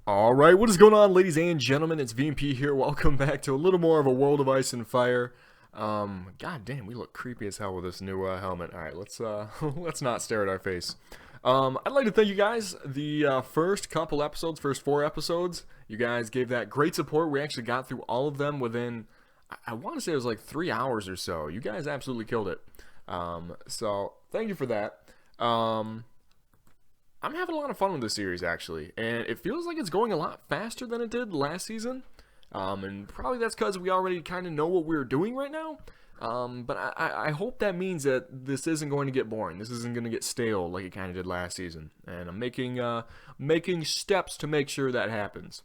Alright, what is going on, ladies and gentlemen? It's VMP here. Welcome back to a little more of a World of Ice and Fire. God damn, we look creepy as hell with this new helmet. Alright, let's let's not stare at our face. I'd like to thank you guys. The first couple episodes, first 4 episodes, you guys gave that great support. We actually got through all of them within, I want to say it was like 3 hours or so. You guys absolutely killed it. So, thank you for that. I'm having a lot of fun with this series, actually, and it feels like it's going a lot faster than it did last season, and probably that's because we already kind of know what we're doing right now, but I hope that means that this isn't going to get boring. This isn't going to get stale like it kind of did last season, and I'm making steps to make sure that happens.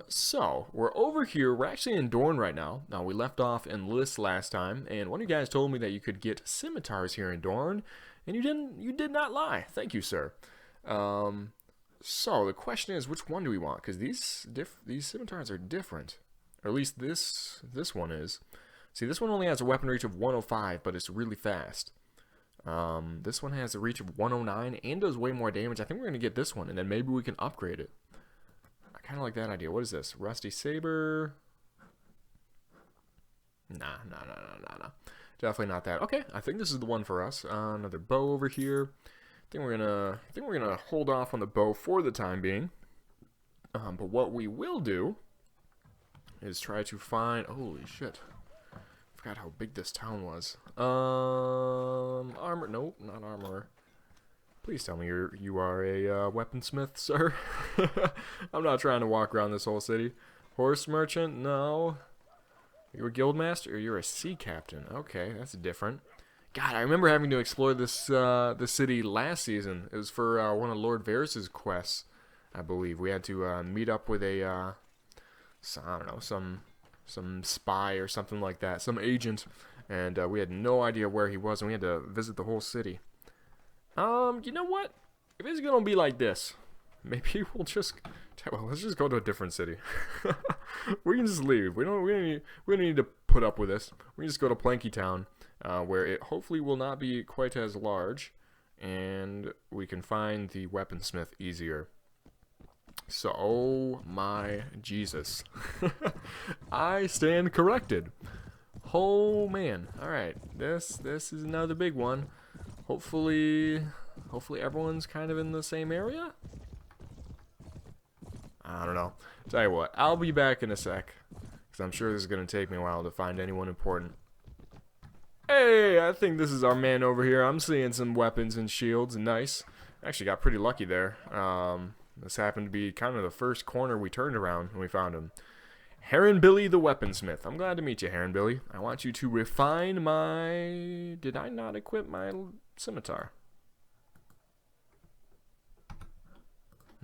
So, we're over here, we're actually in Dorne right now. Now, we left off in Lys last time, and one of you guys told me that you could get scimitars here in Dorne, and you did not lie. Thank you, sir. So the question is, which one do we want? Because these scimitars are different, or at least this one is. See, this one only has a weapon reach of 105, but it's really fast. This one has a reach of 109 and does way more damage. I think we're gonna get this one, and then maybe we can upgrade it. I kind of like that idea. What is this? Rusty saber? Nah. Definitely not that. Okay, I think this is the one for us. Another bow over here. I think we're gonna hold off on the bow for the time being. But what we will do is try to find. Holy shit! Forgot how big this town was. Armor? Nope, not armor. Please tell me you are a weaponsmith, sir. I'm not trying to walk around this whole city. Horse merchant? No. You're a guildmaster, or you're a sea captain? Okay, that's different. God, I remember having to explore this city last season. It was for one of Lord Varys' quests, I believe. We had to meet up with a, I don't know, some spy or something like that, some agent, and we had no idea where he was, and we had to visit the whole city. You know what? If it's gonna be like this, maybe we'll just, well, let's just go to a different city. We can just leave. We don't need to put up with this. We can just go to Planky Town. Where it hopefully will not be quite as large, and we can find the weaponsmith easier. So, oh my Jesus. I stand corrected. Oh man. Alright, this is another big one. Hopefully everyone's kind of in the same area? I don't know. Tell you what, I'll be back in a sec, because I'm sure this is going to take me a while to find anyone important. Hey, I think this is our man over here. I'm seeing some weapons and shields. Nice. Actually got pretty lucky there. This happened to be kind of the first corner we turned around when we found him. Heron Billy the Weaponsmith. I'm glad to meet you, Heron Billy. I want you to refine my... Did I not equip my scimitar?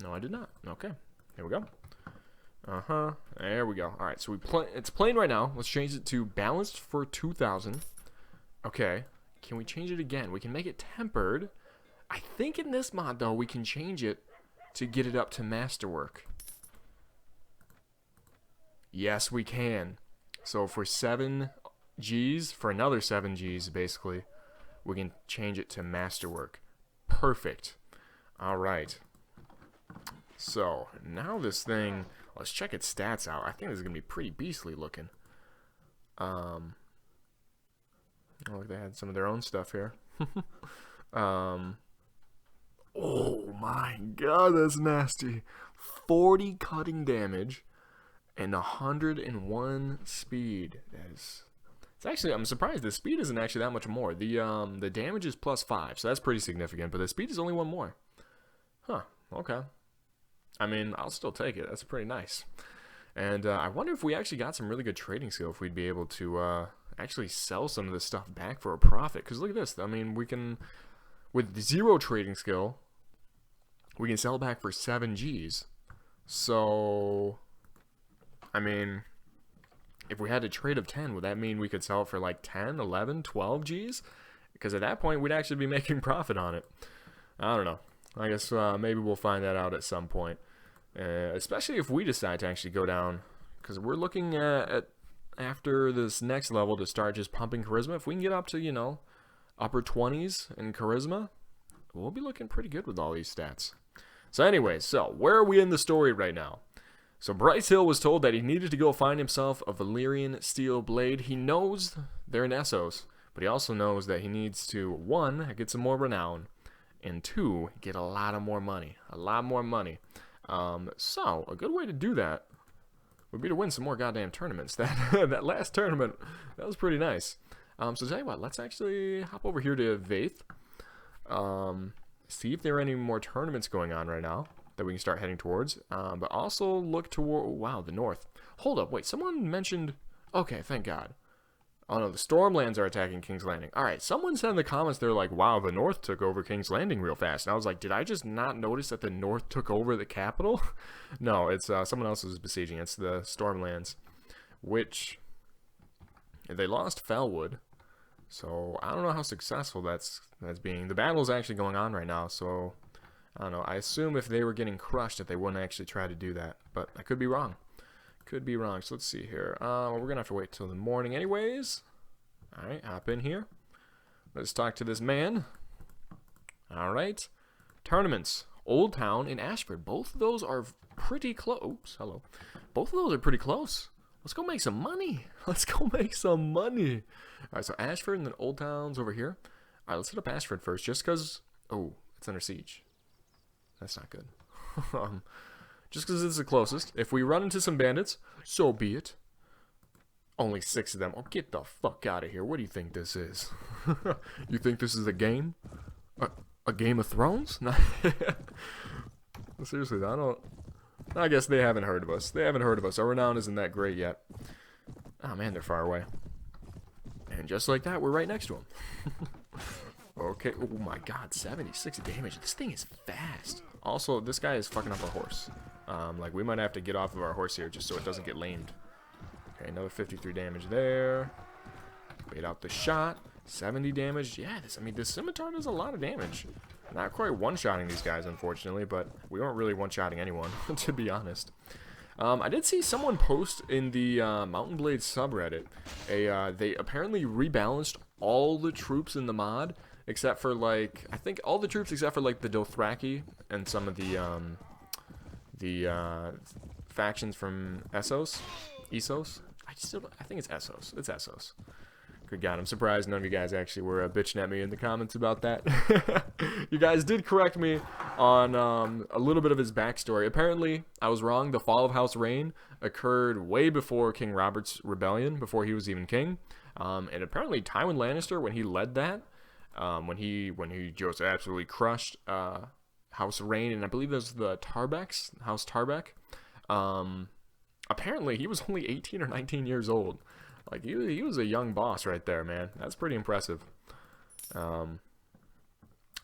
No, I did not. Okay. Here we go. There we go. Alright, so it's plain right now. Let's change it to balanced for 2,000. Okay, can we change it again? We can make it tempered. I think in this mod, though, we can change it to get it up to masterwork. Yes, we can. So for 7 Gs, for another 7 Gs, basically, we can change it to masterwork. Perfect. Alright. So, now this thing, let's check its stats out. I think this is going to be pretty beastly looking. Oh, they had some of their own stuff here. Oh my god, that's nasty. 40 cutting damage and 101 speed. It's actually, I'm surprised the speed isn't actually that much more. The damage is +5, so that's pretty significant, but the speed is only 1 more. Huh, okay. I mean, I'll still take it. That's pretty nice. And I wonder if we actually got some really good trading skill, if we'd be able to actually sell some of this stuff back for a profit. Because look at this. I mean, we can, with 0 trading skill, we can sell back for 7 Gs. So, I mean, if we had a trade of 10, would that mean we could sell it for like 10, 11, 12 Gs? Because at that point, we'd actually be making profit on it. I don't know. I guess maybe we'll find that out at some point. Especially if we decide to actually go down. Because we're looking at after this next level to start just pumping charisma. If we can get up to, you know, upper 20s in charisma, we'll be looking pretty good with all these stats. So anyways, so where are we in the story right now? So Bryce Hill was told that he needed to go find himself a Valyrian Steel blade. He knows they're in Essos, but he also knows that he needs to, 1, get some more renown, and 2, get a lot more money. A lot more money. So a good way to do that would be to win some more goddamn tournaments. That last tournament, that was pretty nice. So tell you what, let's actually hop over here to Vaith. See if there are any more tournaments going on right now that we can start heading towards. But also look toward, wow, the north. Hold up, wait, someone mentioned, okay, thank God. Oh no, the Stormlands are attacking King's Landing. Alright, someone said in the comments, they're like, wow, the north took over King's Landing real fast. And I was like, did I just not notice that the north took over the capital? No, it's someone else was besieging. It's the Stormlands, which they lost Felwood. So I don't know how successful that's being. The battle's actually going on right now, so I don't know. I assume if they were getting crushed that they wouldn't actually try to do that, but I could be wrong. Could be wrong. So let's see here. Well, we're gonna have to wait till the morning anyways. All right, hop in here. Let's talk to this man. All right, tournaments. Old Town and Ashford. Both of those are pretty close. Oops, hello. Both of those are pretty close. Let's go make some money. Let's go make some money. All right, so Ashford and then Old Town's over here. All right, let's hit up Ashford first, just because. Oh, it's under siege. That's not good. Just because it's the closest. If we run into some bandits, so be it. Only 6 of them. Oh, get the fuck out of here. What do you think this is? You think this is a game? A Game of Thrones? Seriously, I guess they haven't heard of us. They haven't heard of us. Our renown isn't that great yet. Oh man, they're far away. And just like that, we're right next to them. Okay. Oh my god, 76 damage. This thing is fast. Also, this guy is fucking up our horse. Like, we might have to get off of our horse here just so it doesn't get lamed. Okay, another 53 damage there. Bait out the shot. 70 damage. Yeah, this scimitar does a lot of damage. Not quite one-shotting these guys, unfortunately, but we weren't really one-shotting anyone, to be honest. I did see someone post in the Mountain Blade subreddit. They apparently rebalanced all the troops in the mod, except for, like, I think all the troops except for, like, the Dothraki and some of the factions from Essos. I think it's Essos. It's Essos. Good God, I'm surprised none of you guys actually were bitching at me in the comments about that. You guys did correct me on a little bit of his backstory. Apparently, I was wrong. The fall of House Rain occurred way before King Robert's rebellion, before he was even king. And apparently, Tywin Lannister, when he led that, when he just absolutely crushed House Rain, and I believe it was the Tarbecks, House Tarbeck. Apparently, he was only 18 or 19 years old. Like, he was a young boss right there, man. That's pretty impressive. I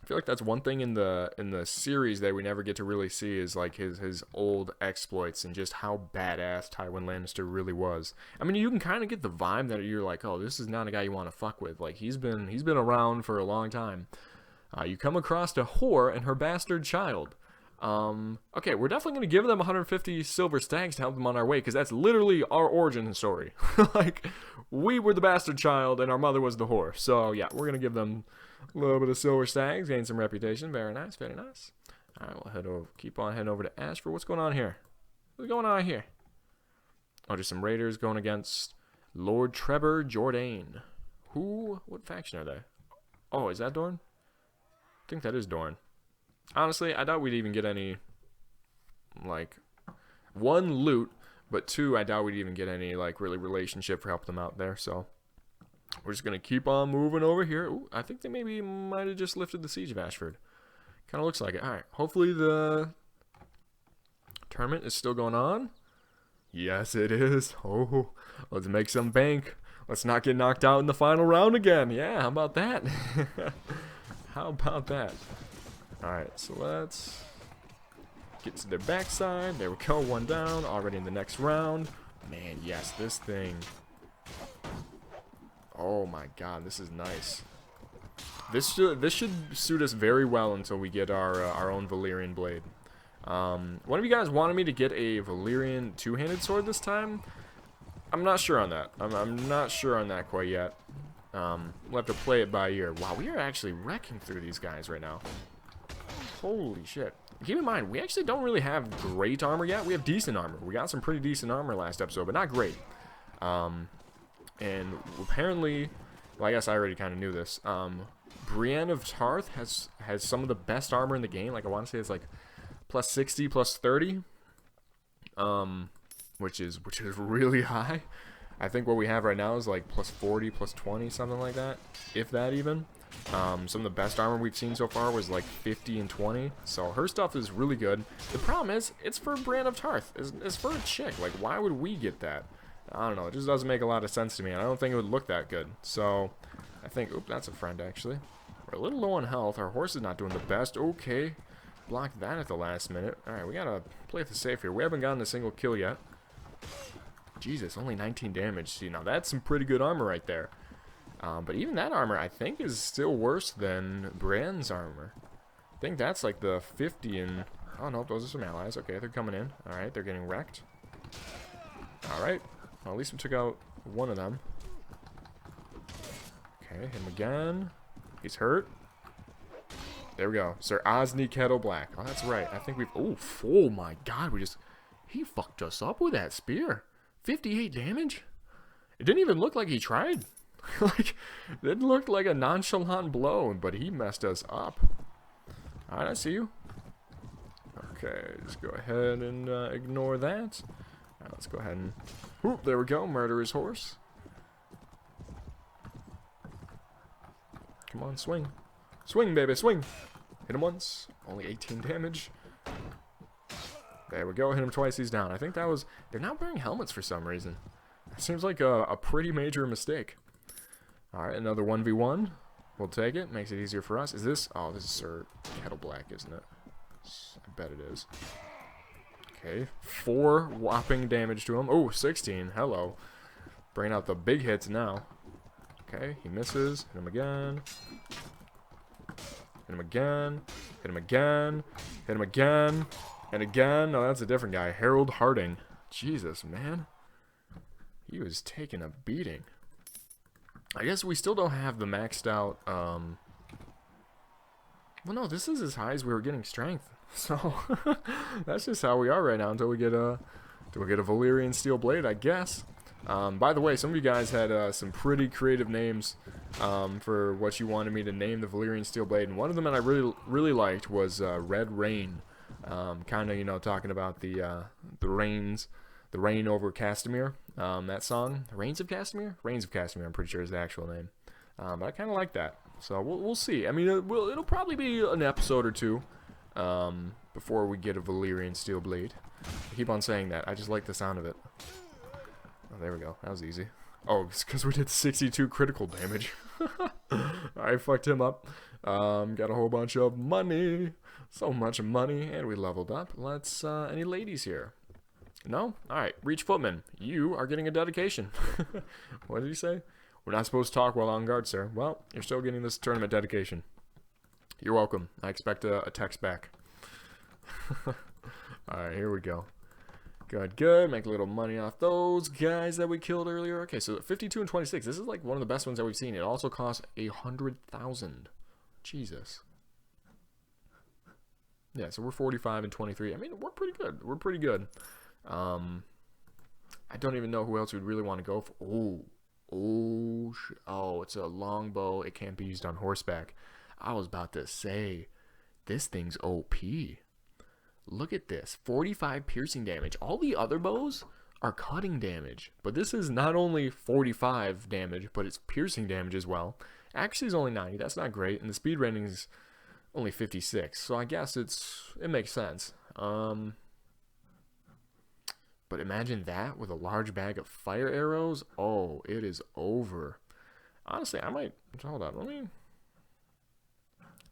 feel like that's one thing in the series that we never get to really see is, like, his old exploits and just how badass Tywin Lannister really was. I mean, you can kind of get the vibe that you're like, oh, this is not a guy you want to fuck with. Like, he's been around for a long time. You come across a whore and her bastard child. Okay, we're definitely going to give them 150 silver stags to help them on our way, because that's literally our origin story. Like, we were the bastard child, and our mother was the whore. So, yeah, we're going to give them a little bit of silver stags, gain some reputation. Very nice, very nice. Alright, we'll keep on heading over to Ashford. What's going on here? What's going on here? Oh, just some raiders going against Lord Trevor Jourdain. What faction are they? Oh, is that Dorne? I think that is Dorne. Honestly, I doubt we'd even get any, like, 1, loot, but 2, I doubt we'd even get any, like, really relationship for helping them out there, so we're just going to keep on moving over here. Ooh, I think they might have just lifted the siege of Ashford. Kind of looks like it. Alright, hopefully the tournament is still going on. Yes, it is. Oh, let's make some bank. Let's not get knocked out in the final round again. Yeah, how about that? How about that? Alright, so let's get to their backside. There we go, 1 down. Already in the next round. Man, yes, this thing. Oh my god, this is nice. This should suit us very well until we get our own Valyrian blade. One of you guys wanted me to get a Valyrian two-handed sword this time. I'm not sure on that. I'm not sure on that quite yet. We'll have to play it by ear. Wow, we are actually wrecking through these guys right now. Holy shit. keep in mind, we actually don't really have great armor yet. We have decent armor. We got some pretty decent armor last episode, but not great. And apparently, well, I guess I already kind of knew this. Brienne of Tarth has some of the best armor in the game. Like, I want to say it's like plus 60, plus 30. Which is really high. I think what we have right now is like plus 40, plus 20, something like that. If that even. Some of the best armor we've seen so far was like 50 and 20. So her stuff is really good. The problem is, it's for Brienne of Tarth. It's for a chick. Like, why would we get that? I don't know. It just doesn't make a lot of sense to me. And I don't think it would look that good. So, I think... Oop, that's a friend, actually. We're a little low on health. Our horse is not doing the best. Okay. Blocked that at the last minute. Alright, we gotta play it safe here. We haven't gotten a single kill yet. Jesus, only 19 damage. See, now that's some pretty good armor right there. But even that armor, I think, is still worse than Brienne's armor. I think that's like the 50 and... Oh, no, those are some allies. Okay, they're coming in. Alright, they're getting wrecked. Alright. Well, at least we took out one of them. Okay, hit him again. He's hurt. There we go. Sir Osney Kettle Black. Oh, that's right. I think we've... Oh my god, we just... He fucked us up with that spear. 58 damage? It didn't even look like he tried. Like, it looked like a nonchalant blow, but he messed us up. Alright, I see you. Okay, just go ahead and ignore that. Alright, let's go ahead and... Whoop, there we go. Murder his horse. Come on, swing. Swing, baby, swing. Hit him once. Only 18 damage. There we go. Hit him twice. He's down. I think that was... They're not wearing helmets for some reason. It seems like a pretty major mistake. Alright, another 1v1. We'll take it. Makes it easier for us. Is this... Oh, this is Sir Kettle Black, isn't it? I bet it is. Okay. 4 whopping damage to him. Oh, 16. Hello. Bringing out the big hits now. Okay, he misses. Hit him again. Hit him again. Hit him again. Hit him again. And again. No, that's a different guy. Harold Harding. Jesus, man. He was taking a beating. I guess we still don't have the maxed out, well, no, this is as high as we were getting strength. So, that's just how we are right now until we get a Valyrian Steel blade, I guess. By the way, some of you guys had some pretty creative names for what you wanted me to name the Valyrian Steel blade, and one of them that I really liked was Red Rain. Kind of, you know, talking about the rain over Castamere, that song, Rains of Castamere? Rains of Castamere, I'm pretty sure is the actual name. But I kind of like that. So we'll see. I mean, it'll probably be an episode or two before we get a Valyrian Steel blade. I keep on saying that. I just like the sound of it. Oh, there we go. That was easy. Oh, it's because we did 62 critical damage. I fucked him up. Got a whole bunch of money. So much money. And we leveled up. Let's, any ladies here? No? Alright, Reach Footman, you are getting a dedication. What did he say? We're not supposed to talk while on guard, sir. Well, you're still getting this tournament dedication. You're welcome. I expect a text back. Alright, here we go. Good, good. Make a little money off those guys that we killed earlier. Okay, so 52 and 26. This is like one of the best ones that we've seen. It also costs 100,000. Jesus. Yeah, so we're 45 and 23. I mean, we're pretty good. We're pretty good. I don't even know who else we'd really want to go for. Oh, it's a longbow. It can't be used on horseback. I was about to say, this thing's OP. Look at this. 45 piercing damage. All the other bows are cutting damage. But this is not only 45 damage, but it's piercing damage as well. Actually, it's only 90. That's not great. And the speed rating is only 56. So I guess it makes sense. But imagine that with a large bag of fire arrows. Oh, it is over. Honestly, I might... Hold on. Let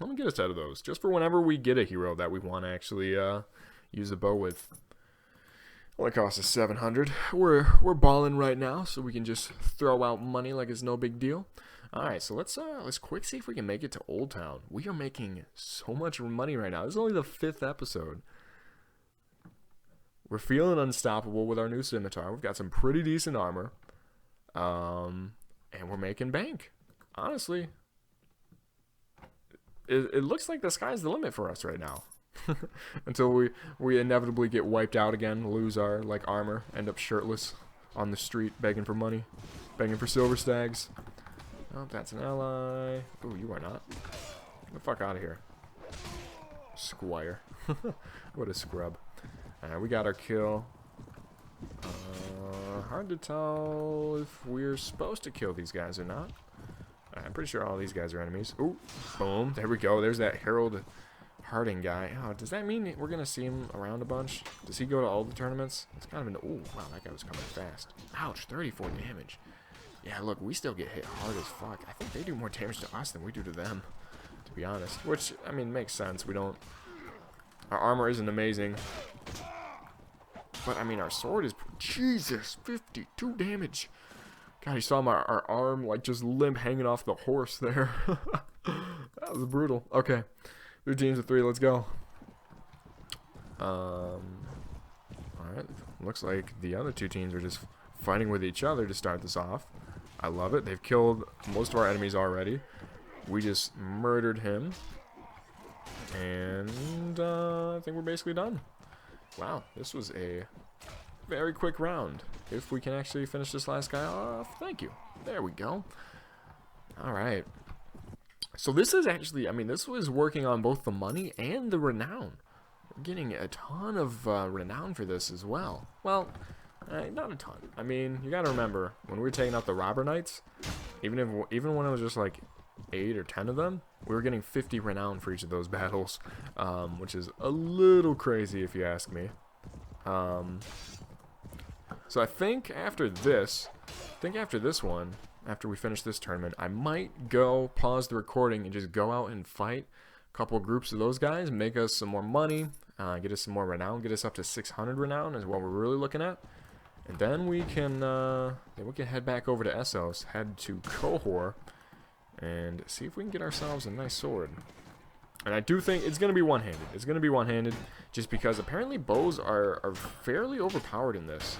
me get a set of those. Just for whenever we get a hero that we want to actually use a bow with. Only costs us 700. We're balling right now, so we can just throw out money like it's no big deal. Alright, so let's quick see if we can make it to Old Town. We are making so much money right now. This is only the 5th episode. We're feeling unstoppable with our new scimitar. We've got some pretty decent armor. And we're making bank. Honestly, it looks like the sky's the limit for us right now. Until we inevitably get wiped out again, lose our like armor, end up shirtless on the street begging for money, begging for silver stags. Oh, that's an ally. Ooh, you are not. Get the fuck out of here, Squire. What a scrub. Alright, we got our kill. Hard to tell if we're supposed to kill these guys or not. I'm pretty sure all these guys are enemies. Ooh, boom. There we go. There's that Harold Harding guy. Oh, does that mean we're going to see him around a bunch? Does he go to all the tournaments? It's kind of an... Ooh, wow, that guy was coming fast. Ouch, 34 damage. Yeah, look, we still get hit hard as fuck. I think they do more damage to us than we do to them, to be honest. Which, I mean, makes sense. We don't... Our armor isn't amazing. But, I mean, our sword is... Jesus, 52 damage. God, you saw our arm, like, just limp hanging off the horse there. That was brutal. Okay. 3 teams of 3, let's go. Alright. Looks like the other 2 teams are just fighting with each other to start this off. I love it. They've killed most of our enemies already. We just murdered him. And, I think we're basically done. Wow, this was a very quick round. If we can actually finish this last guy off, thank you. There we go. Alright. So this is actually, I mean, this was working on both the money and the renown. We're getting a ton of renown for this as well. Well, not a ton. I mean, you gotta remember, when we were taking out the robber knights, even when it was just like 8 or 10 of them, we were getting 50 renown for each of those battles, which is a little crazy if you ask me. So I think after this one, after we finish this tournament, I might go pause the recording and just go out and fight a couple groups of those guys, make us some more money, get us some more renown, get us up to 600 renown is what we're really looking at. And then we can head back over to Essos, head to Qohor, and see if we can get ourselves a nice sword. And I do think it's going to be one-handed. It's going to be one-handed just because apparently bows are fairly overpowered in this,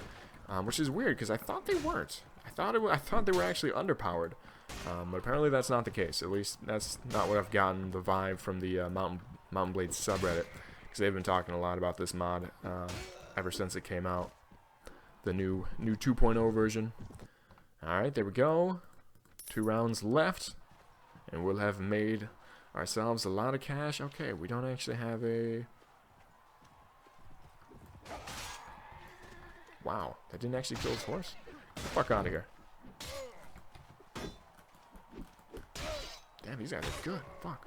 which is weird because I thought they weren't. I thought they were actually underpowered, but apparently that's not the case. At least that's not what I've gotten the vibe from the Mountain Blade subreddit, because they've been talking a lot about this mod ever since it came out, the new 2.0 version. All right, there we go. 2 rounds left, and we'll have made ourselves a lot of cash. Okay, we don't actually have a... Wow, that didn't actually kill his horse? Get the fuck out of here. Damn, these guys are good. Fuck.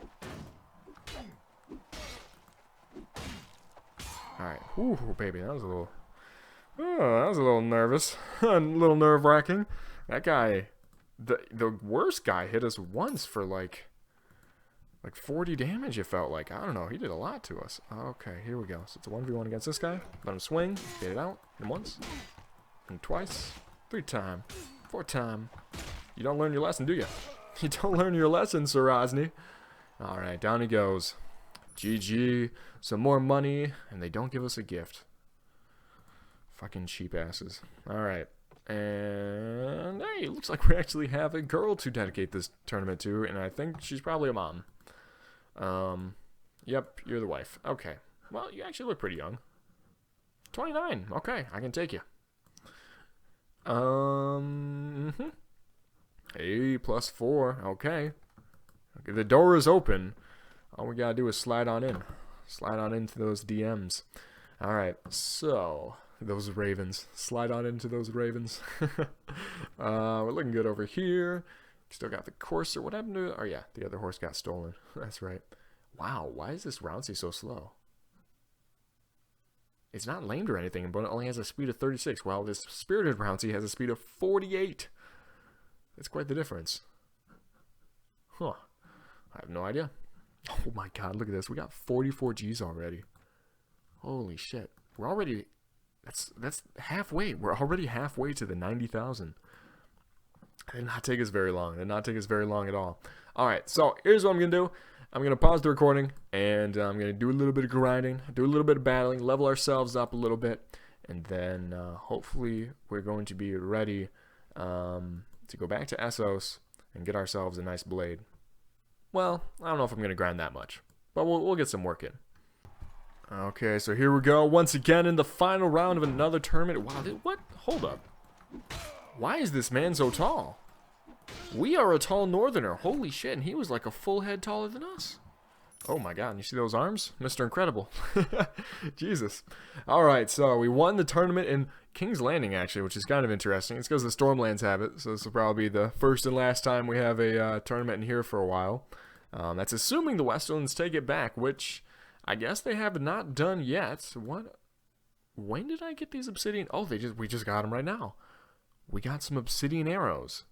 Alright. Ooh, baby, that was a little... Oh, that was a little nervous. A little nerve-wracking. That guy... The worst guy hit us once for like 40 damage, it felt like. I don't know. He did a lot to us. Okay, here we go. So it's a 1v1 against this guy. Let him swing. Get it out. And once. And twice. 3 times. 4 times. You don't learn your lesson, do you? You don't learn your lesson, Sir Rosny. Alright, down he goes. GG. Some more money. And they don't give us a gift. Fucking cheap asses. Alright. And hey, it looks like we actually have a girl to dedicate this tournament to, and I think she's probably a mom. Yep, you're the wife. Okay. Well, you actually look pretty young. 29. Okay, I can take you. Hey, +4. Okay. The door is open. All we gotta do is slide on in. Slide on into those DMs. Alright, so... Those ravens. Slide on into those ravens. We're looking good over here. Still got the courser. What happened to... Oh, yeah. The other horse got stolen. That's right. Wow. Why is this Rouncy so slow? It's not lamed or anything, but it only has a speed of 36, while this spirited Rouncy has a speed of 48. That's quite the difference. Huh. I have no idea. Oh, my God. Look at this. We got 44 Gs already. Holy shit. We're already... That's halfway. We're already halfway to the 90,000. It did not take us very long. It did not take us very long at all. Alright, so here's what I'm going to do. I'm going to pause the recording, and I'm going to do a little bit of grinding, do a little bit of battling, level ourselves up a little bit, and then hopefully we're going to be ready to go back to Essos and get ourselves a nice blade. Well, I don't know if I'm going to grind that much, but we'll get some work in. Okay, so here we go. Once again in the final round of another tournament. Wow, what? Hold up. Why is this man so tall? We are a tall northerner. Holy shit, and he was like a full head taller than us. Oh my god, and you see those arms? Mr. Incredible. Jesus. Alright, so we won the tournament in King's Landing, actually, which is kind of interesting. It's because the Stormlands have it, so this will probably be the first and last time we have a tournament in here for a while. That's assuming the Westerlands take it back, which I guess they have not done yet. What? When did I get these obsidian? Oh, we just got them right now. We got some obsidian arrows.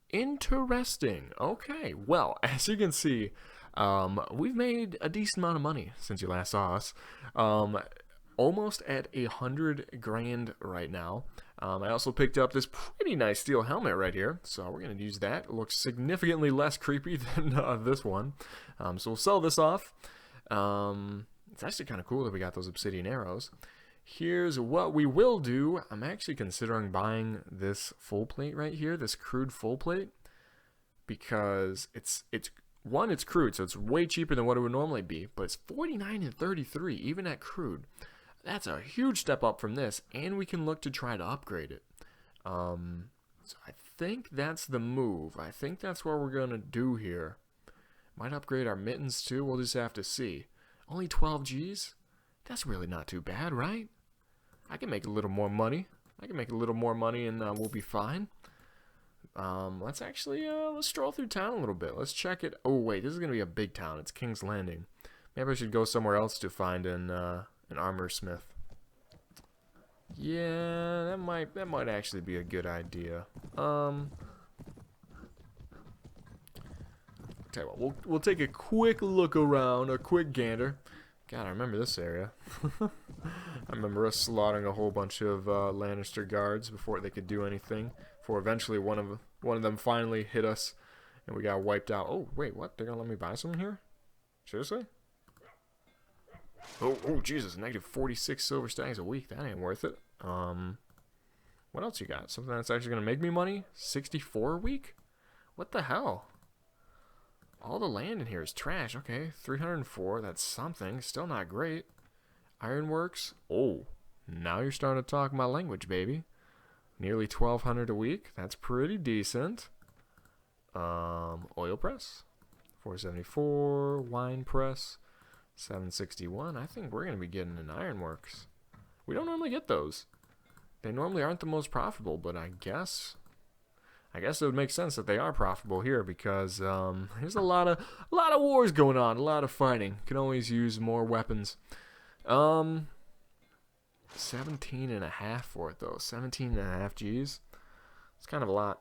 Interesting. Okay, well, as you can see, we've made a decent amount of money since you last saw us. Almost at 100 grand right now. I also picked up this pretty nice steel helmet right here, so we're going to use that. It looks significantly less creepy than this one. So we'll sell this off. It's actually kind of cool that we got those obsidian arrows. Here's what we will do. I'm actually considering buying this full plate right here, this crude full plate, because it's crude, so it's way cheaper than what it would normally be, but it's 49 and 33 even at crude. That's a huge step up from this, and we can look to try to upgrade it. So I think that's the move. I think that's what we're gonna do here. Might upgrade our mittens too. We'll just have to see. Only 12 G's? That's really not too bad, right? I can make a little more money. And we'll be fine. Let's actually, let's stroll through town a little bit. Let's check it. Oh, wait, this is going to be a big town. It's King's Landing. Maybe I should go somewhere else to find an armor smith. Yeah, that might actually be a good idea. Tell you what, we'll take a quick look around, a quick gander. God, I remember this area. I remember us slaughtering a whole bunch of Lannister guards before they could do anything. Before eventually one of them finally hit us, and we got wiped out. Oh wait, what? They're gonna let me buy some here? Seriously? Oh Jesus! Negative 46 silver stags a week. That ain't worth it. What else you got? Something that's actually gonna make me money? 64 a week? What the hell? All the land in here is trash. Okay, 304. That's something. Still not great. Ironworks. Oh, now you're starting to talk my language, baby. Nearly 1,200 a week. That's pretty decent. Oil press. 474. Wine press. 761. I think we're going to be getting an ironworks. We don't normally get those. They normally aren't the most profitable, but I guess it would make sense that they are profitable here because there's a lot of wars going on, a lot of fighting. Can always use more weapons. 17 and a half for it though. 17 and a half G's. It's kind of a lot.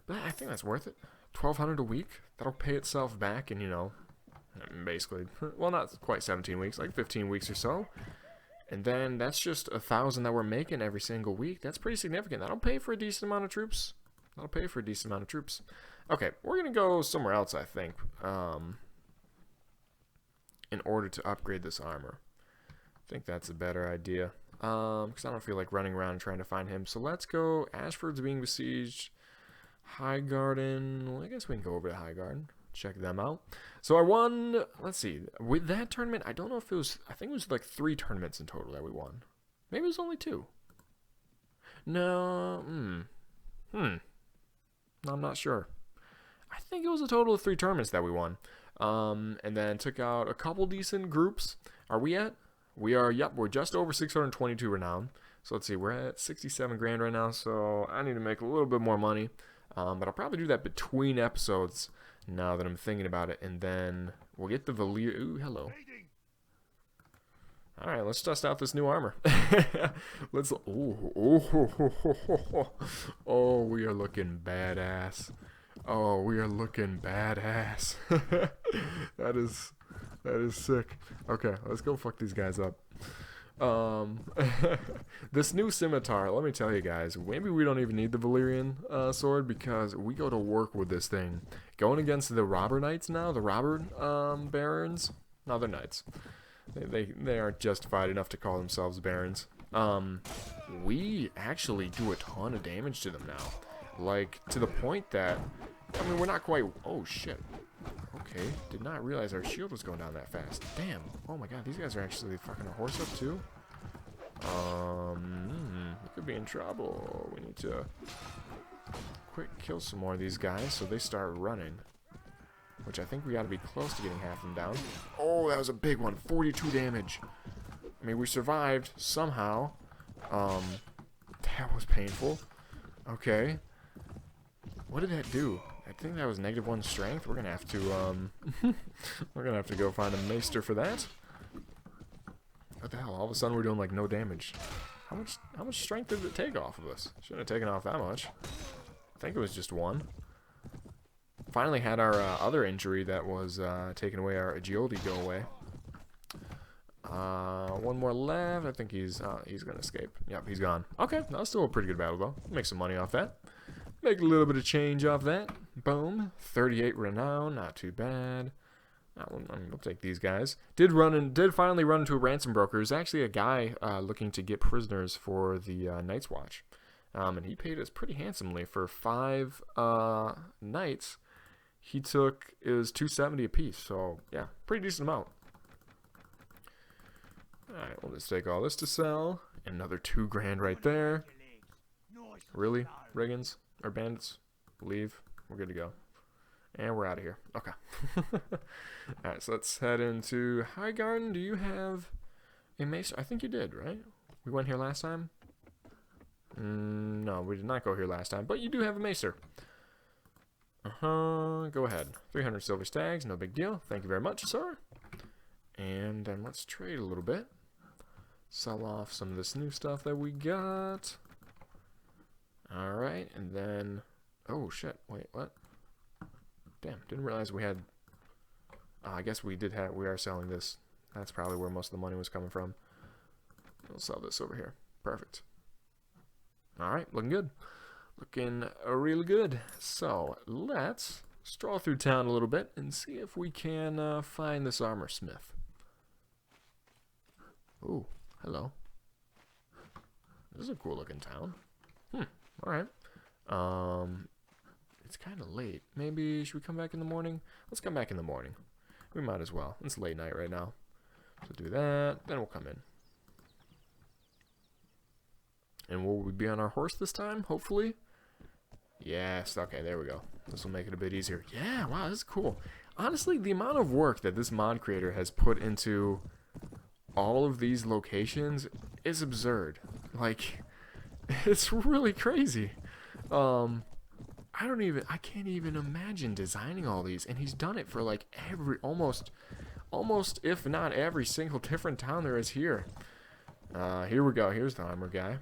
But I think that's worth it. 1,200 a week. That'll pay itself back in, basically, well, not quite 17 weeks, like 15 weeks or so. And then that's just 1,000 that we're making every single week. That's pretty significant. That'll pay for a decent amount of troops. Okay, we're going to go somewhere else, I think, in order to upgrade this armor. I think that's a better idea, because I don't feel like running around trying to find him. So let's go. Ashford's being besieged. Highgarden. Well, I guess we can go over to Highgarden. Check them out. So I won, let's see, with that tournament, I don't know if it was, I think it was like 3 tournaments in total that we won. Maybe it was only 2. No, I'm not sure. I think it was a total of 3 tournaments that we won. And then took out a couple decent groups. Are we at? We are, yep, we're just over 622 renown. So let's see, we're at 67 grand right now, so I need to make a little bit more money. But I'll probably do that between episodes now that I'm thinking about it. And then we'll get the Valyrian. Ooh, hello. Alright, let's test out this new armor. Let's. Oh, we are looking badass. That is sick. Okay, let's go fuck these guys up. This new scimitar, let me tell you guys, maybe we don't even need the Valyrian sword because we go to work with this thing. Going against the robber knights now, the robber barons. No, they're knights. They aren't justified enough to call themselves barons. We actually do a ton of damage to them now. Like, to the point that, I mean, we're not quite, oh shit. Okay, did not realize our shield was going down that fast. Damn. Oh my god, these guys are actually fucking a horse up too. We could be in trouble. We need to quick kill some more of these guys so they start running. Which I think we gotta be close to getting half of them down. Oh, that was a big one. 42 damage. I mean, we survived somehow. That was painful. Okay. What did that do? I think that was -1 strength. We're gonna have to we're gonna have to go find a maester for that. What the hell? All of a sudden we're doing like no damage. How much strength did it take off of us? Shouldn't have taken off that much. I think it was just 1. Finally had our other injury that was taking away our agility go away. 1 more left. I think he's gonna escape. Yep, he's gone. Okay, that was still a pretty good battle though. Make some money off that. Make a little bit of change off that. Boom. 38 renown. Not too bad. We'll take these guys. Did finally run into a ransom broker. There's actually a guy looking to get prisoners for the Night's Watch. And he paid us pretty handsomely for 5 nights. He took, it was $270 a piece. So, yeah, pretty decent amount. Alright, we'll just take all this to sell. Another 2 grand right there. Really? Riggins? Or bandits? Leave. We're good to go. And we're out of here. Okay. Alright, so let's head into Highgarden. Do you have a maester? I think you did, right? We went here last time? No, we did not go here last time. But you do have a maester. Go ahead. 300 silver stags. No big deal. Thank you very much, sir. And then let's trade a little bit. Sell off some of this new stuff that we got. Alright, and then... Oh, shit. Wait, what? Damn, didn't realize we had... I guess we are selling this. That's probably where most of the money was coming from. We'll sell this over here. Perfect. Alright, looking good. Looking real good. So, let's stroll through town a little bit and see if we can find this armor smith. Ooh, hello. This is a cool looking town. Alright. It's kind of late. Maybe, should we come back in the morning? Let's come back in the morning. We might as well. It's late night right now. So do that, then we'll come in. And will we be on our horse this time, hopefully? Yes, okay, there we go. This will make it a bit easier. Yeah, wow, this is cool. Honestly, the amount of work that this mod creator has put into all of these locations is absurd. Like, it's really crazy. I can't even imagine designing all these, and he's done it for like almost if not every single different town there is here. Here we go. Here's the armor guy.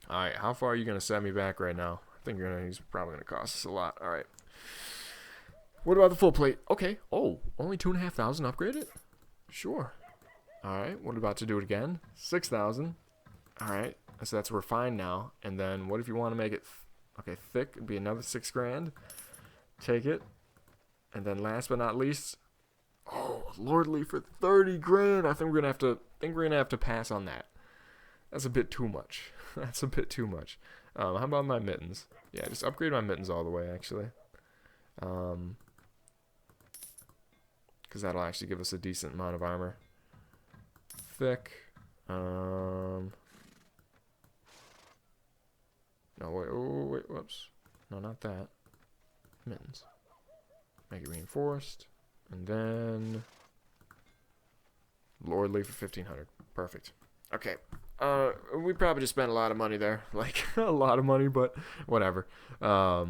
All right, how far are you gonna set me back right now? I think he's probably gonna cost us a lot. All right. What about the full plate? Okay. Oh, only 2,500 upgraded? Sure. All right. What about to do it again? 6,000. All right. So that's refined now. And then what if you want to make it thick? It'd be another 6 grand. Take it. And then last but not least, oh, lordly for 30 grand. I think we're gonna have to pass on that. That's a bit too much. That's a bit too much. How about my mittens? Yeah, just upgrade my mittens all the way, actually. Because that'll actually give us a decent amount of armor. Thick. No, wait, oh, wait, whoops. No, not that. Mittens. Make it reinforced. And then... lordly for 1,500. Perfect. Okay. We probably just spent a lot of money there. Like, a lot of money, but whatever. I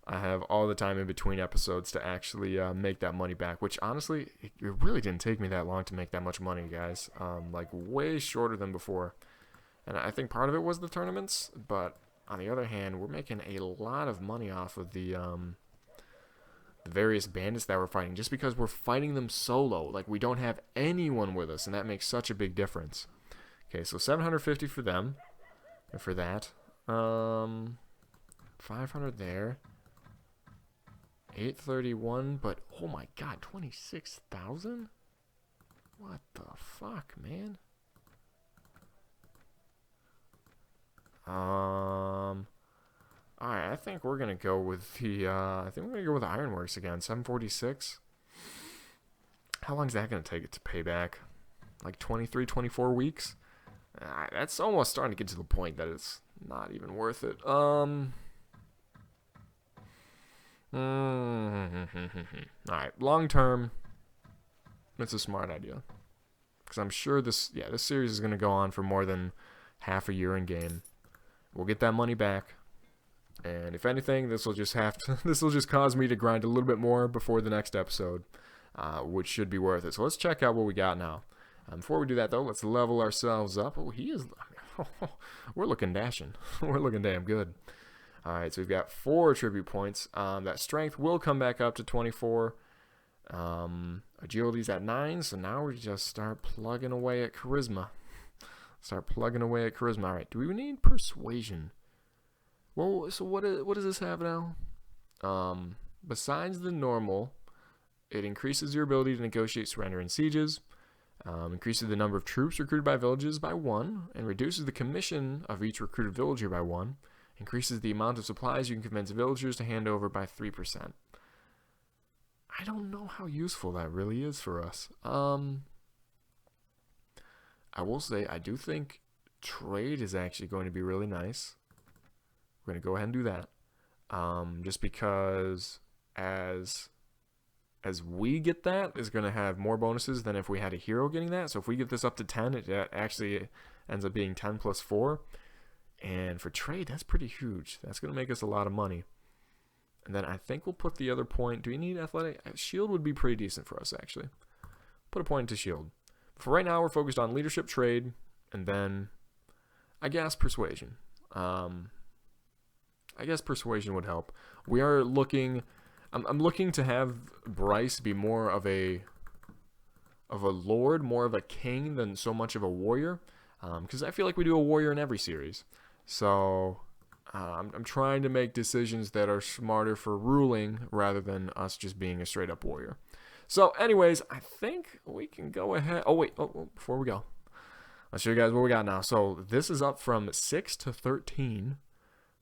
have all the time in between episodes to actually make that money back, which honestly, it really didn't take me that long to make that much money, guys. Like, way shorter than before. And I think part of it was the tournaments, but on the other hand, we're making a lot of money off of the various bandits that we're fighting, just because we're fighting them solo. Like, we don't have anyone with us, and that makes such a big difference. Okay, so 750 for them, and for that. 500 there. 831, but oh my god, 26,000? What the fuck, man? Alright, I think we're gonna go with the Ironworks again. 746. How long is that gonna take it to pay back? Like 23, 24 weeks? That's almost starting to get to the point that it's not even worth it. Alright, long term, it's a smart idea. Because I'm sure this series is going to go on for more than half a year in game. We'll get that money back. And if anything, this will just cause me to grind a little bit more before the next episode, which should be worth it. So let's check out what we got now. Before we do that, though, let's level ourselves up. Oh, we're looking dashing. We're looking damn good. All right, so we've got 4 tribute points. That strength will come back up to 24. Agility's at 9, so now we just start plugging away at charisma. All right, do we need persuasion? Well, so what does this have now? Besides the normal, it increases your ability to negotiate surrender in sieges, increases the number of troops recruited by villages by 1, and reduces the commission of each recruited villager by 1, increases the amount of supplies you can convince villagers to hand over by 3%. I don't know how useful that really is for us. I will say I do think trade is actually going to be really nice. We're going to go ahead and do that. Just because as we get that, is going to have more bonuses than if we had a hero getting that. So if we get this up to 10, it actually ends up being 10 plus 4. And for trade, that's pretty huge. That's going to make us a lot of money. And then I think we'll put the other point. Do we need athletic? Shield would be pretty decent for us, actually. Put a point into shield. For right now, we're focused on leadership, trade, and then, I guess, persuasion. I guess persuasion would help. We are looking... I'm looking to have Bryce be more of a lord, more of a king than so much of a warrior. Because I feel like we do a warrior in every series. So... I'm trying to make decisions that are smarter for ruling rather than us just being a straight up warrior. So anyways, I think we can go ahead. Oh wait, before we go, I'll show you guys what we got now. So this is up from 6 to 13.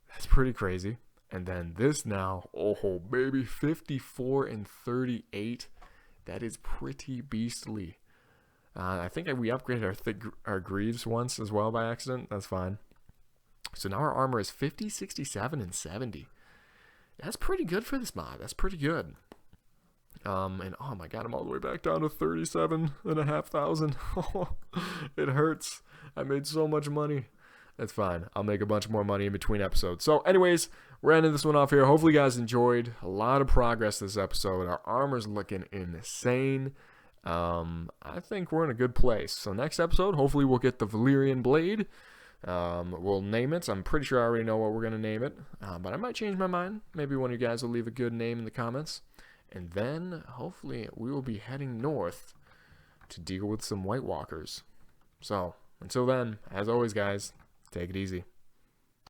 That's pretty crazy. And then this now, oh baby, 54 and 38. That is pretty beastly. I think we upgraded our greaves once as well by accident. That's fine. So now our armor is 50, 67, and 70. That's pretty good for this mod. That's pretty good. And oh my god, I'm all the way back down to 37,500. It hurts. I made so much money. That's fine. I'll make a bunch more money in between episodes. So anyways, we're ending this one off here. Hopefully you guys enjoyed. A lot of progress this episode. Our armor's looking insane. I think we're in a good place. So next episode, hopefully we'll get the Valyrian blade. We'll name it. I'm pretty sure I already know what we're going to name it, but I might change my mind. Maybe one of you guys will leave a good name in the comments, and then hopefully we will be heading north to deal with some White Walkers. So until then, as always guys, take it easy.